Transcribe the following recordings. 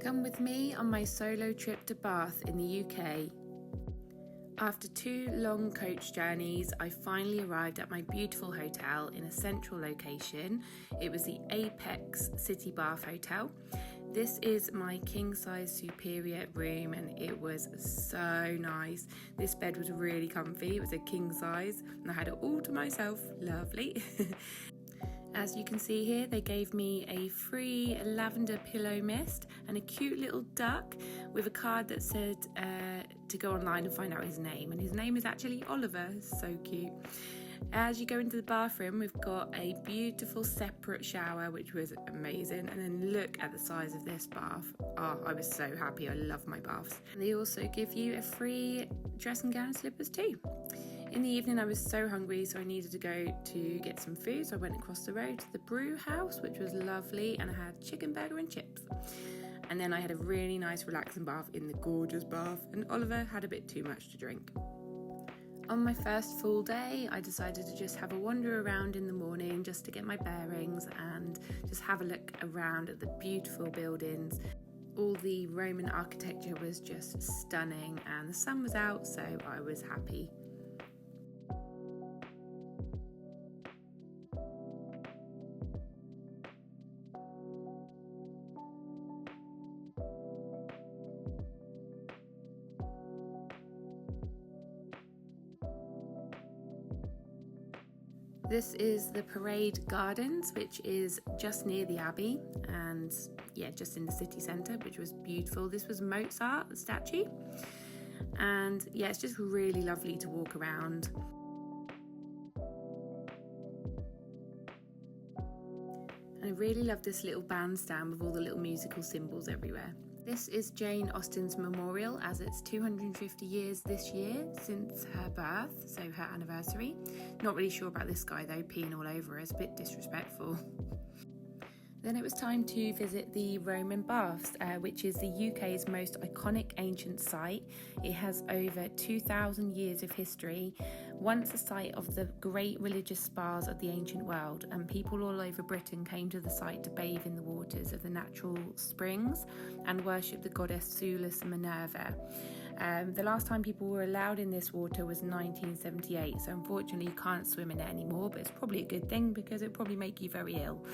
Come with me on my solo trip to Bath in the UK. After 2 long coach journeys, I finally arrived at my beautiful hotel in a central location. It was the Apex City Bath Hotel. This is my king-size superior room and it was so nice. This bed was really comfy. It was a king size and I had it all to myself. Lovely. As you can see here, they gave me a free lavender pillow mist and a cute little duck with a card that said to go online and find out his name. And his name is actually Oliver, so cute. As you go into the bathroom, we've got a beautiful separate shower, which was amazing. And then look at the size of this bath. Oh, I was so happy. I love my baths. And they also give you a free dressing gown and slippers too. In the evening, I was so hungry, so I needed to go to get some food. So I went across the road to the brew house, which was lovely, and I had chicken burger and chips. And then I had a really nice relaxing bath in the gorgeous bath, and Oliver had a bit too much to drink. On my first full day, I decided to just have a wander around in the morning just to get my bearings and just have a look around at the beautiful buildings. All the Roman architecture was just stunning and the sun was out, so I was happy. This is the Parade Gardens, which is just near the Abbey and just in the city centre, which was beautiful. This was Mozart, the statue. And it's just really lovely to walk around. And I really love this little bandstand with all the little musical symbols everywhere. This is Jane Austen's memorial, as it's 250 years this year since her birth, so her anniversary. Not really sure about this guy though, peeing all over her. It's a bit disrespectful. Then it was time to visit the Roman Baths, which is the UK's most iconic ancient site. It has over 2,000 years of history, once a site of the great religious spas of the ancient world, and people all over Britain came to the site to bathe in the waters of the natural springs and worship the goddess Sulis Minerva. The last time people were allowed in this water was 1978, so unfortunately you can't swim in it anymore, but it's probably a good thing because it'll probably make you very ill.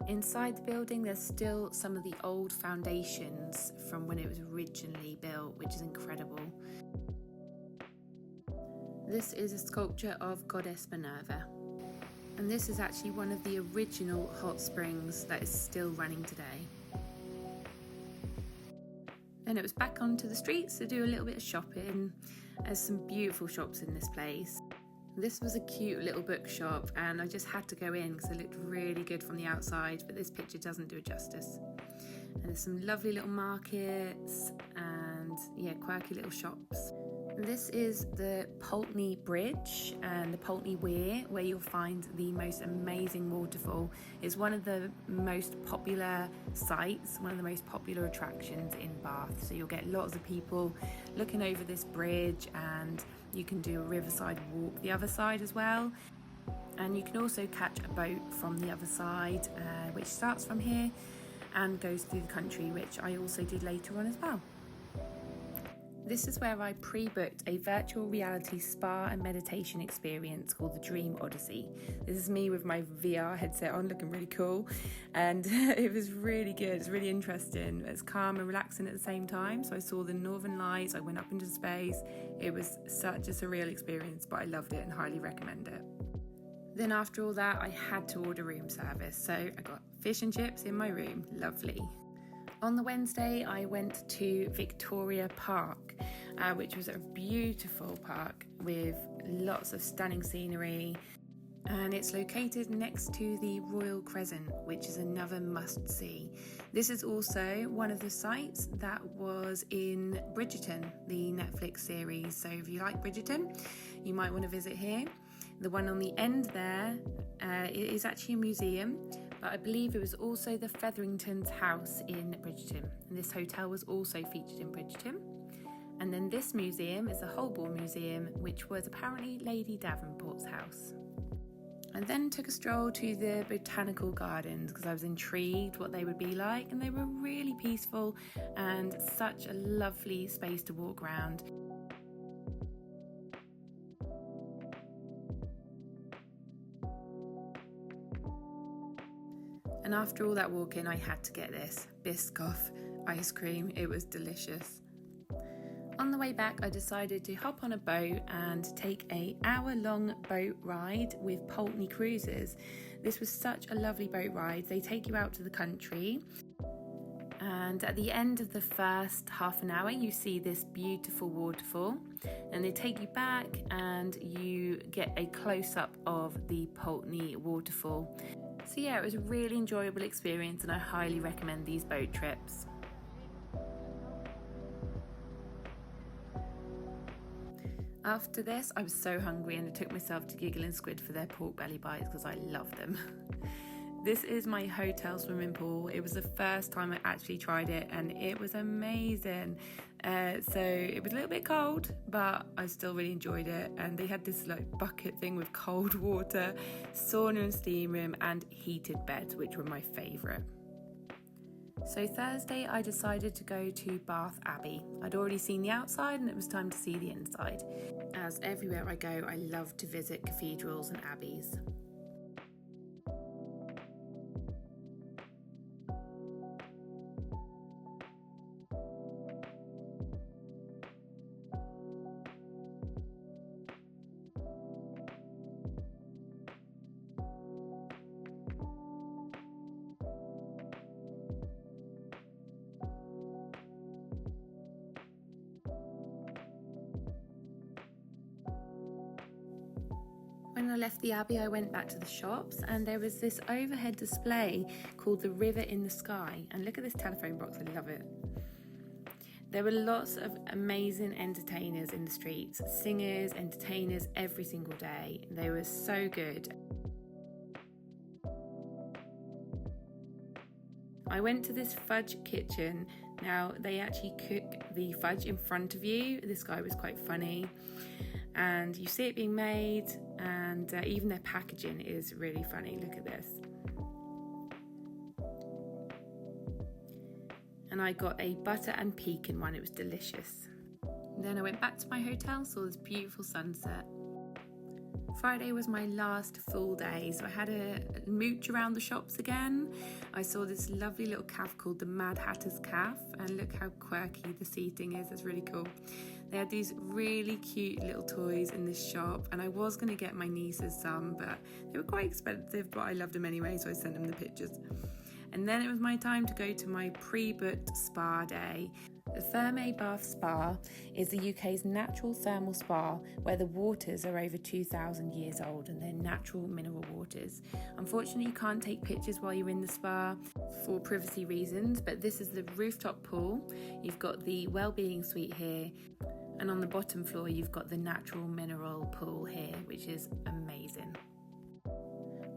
Inside the building, there's still some of the old foundations from when it was originally built, which is incredible. This is a sculpture of Goddess Minerva. And this is actually one of the original hot springs that is still running today. Then it was back onto the streets to do a little bit of shopping. There's some beautiful shops in this place. This was a cute little bookshop and I just had to go in because it looked really good from the outside, but this picture doesn't do it justice. And there's some lovely little markets and quirky little shops. This is the Pulteney Bridge and the Pulteney Weir, where you'll find the most amazing waterfall. It's one of the most popular sites, one of the most popular attractions in Bath. So you'll get lots of people looking over this bridge, and you can do a riverside walk the other side as well. And you can also catch a boat from the other side, which starts from here and goes through the country, which I also did later on as well. This is where I pre-booked a virtual reality spa and meditation experience called the Dream Odyssey. This is me with my VR headset on, looking really cool, and it was really good. It's really interesting. It's calm and relaxing at the same time. So I saw the northern lights, I went up into space. It was such a surreal experience, but I loved it and highly recommend it. Then after all that, I had to order room service, so I got fish and chips in my room. Lovely. On the Wednesday, I went to Victoria Park, which was a beautiful park with lots of stunning scenery. and it's located next to the Royal Crescent, which is another must-see. This is also one of the sites that was in Bridgerton, the Netflix series. So if you like Bridgerton, you might want to visit here. The one on the end there, it is actually a museum, but I believe it was also the Featherington's house in Bridgerton. And this hotel was also featured in Bridgerton. And then this museum is the Holborn Museum, which was apparently Lady Davenport's house. I then took a stroll to the botanical gardens because I was intrigued what they would be like, and they were really peaceful and such a lovely space to walk around. And after all that walking, I had to get this Biscoff ice cream. It was delicious. On the way back, I decided to hop on a boat and take an hour-long boat ride with Pulteney Cruises. This was such a lovely boat ride. They take you out to the country, and at the end of the first half an hour, you see this beautiful waterfall, and they take you back and you get a close-up of the Pulteney waterfall. So yeah, it was a really enjoyable experience, and I highly recommend these boat trips. After this, I was so hungry and I took myself to Giggle and Squid for their pork belly bites because I love them. This is my hotel swimming pool. It was the first time I actually tried it and it was amazing. So it was a little bit cold, but I still really enjoyed it. And they had this like bucket thing with cold water, sauna and steam room, and heated beds, which were my favourite. So Thursday, I decided to go to Bath Abbey. I'd already seen the outside and it was time to see the inside. As everywhere I go, I love to visit cathedrals and abbeys. When I left the Abbey, I went back to the shops and there was this overhead display called The River in the Sky. And look at this telephone box, I love it. There were lots of amazing entertainers in the streets, singers, entertainers every single day. They were so good. I went to this fudge kitchen. Now, they actually cook the fudge in front of you. This guy was quite funny. And you see it being made, and even their packaging is really funny. Look at this. And I got a butter and pecan one. It was delicious. Then I went back to my hotel, saw this beautiful sunset. Friday was my last full day, so I had a mooch around the shops again. I saw this lovely little cafe called the Mad Hatter's Cafe, and look how quirky the seating is. It's really cool. They had these really cute little toys in this shop, and I was going to get my nieces some, but they were quite expensive, but I loved them anyway, so I sent them the pictures. And then it was my time to go to my pre-booked spa day. The Thermae Bath Spa is the UK's natural thermal spa where the waters are over 2,000 years old and they're natural mineral waters. Unfortunately, you can't take pictures while you're in the spa for privacy reasons, but this is the rooftop pool. You've got the wellbeing suite here, and on the bottom floor you've got the natural mineral pool here, which is amazing.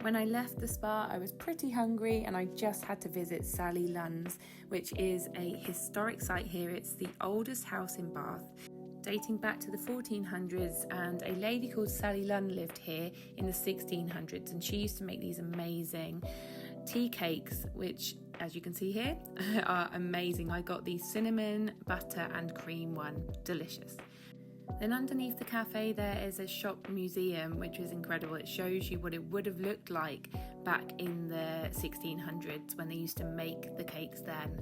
When I left the spa, I was pretty hungry and I just had to visit Sally Lunn's, which is a historic site here. It's the oldest house in Bath, dating back to the 1400s, and a lady called Sally Lunn lived here in the 1600s, and she used to make these amazing tea cakes, which, as you can see here, are amazing. I got the cinnamon, butter and cream one, delicious. Then underneath the cafe there is a shop museum, which is incredible. It shows you what it would have looked like back in the 1600s when they used to make the cakes then.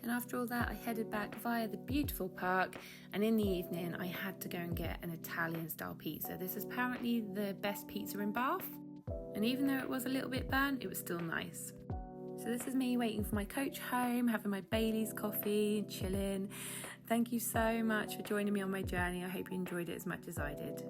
And after all that, I headed back via the beautiful park, and in the evening I had to go and get an Italian style pizza. This is apparently the best pizza in Bath, and even though it was a little bit burnt, it was still nice. So this is me waiting for my coach home, having my Bailey's coffee, chilling. Thank you so much for joining me on my journey. I hope you enjoyed it as much as I did.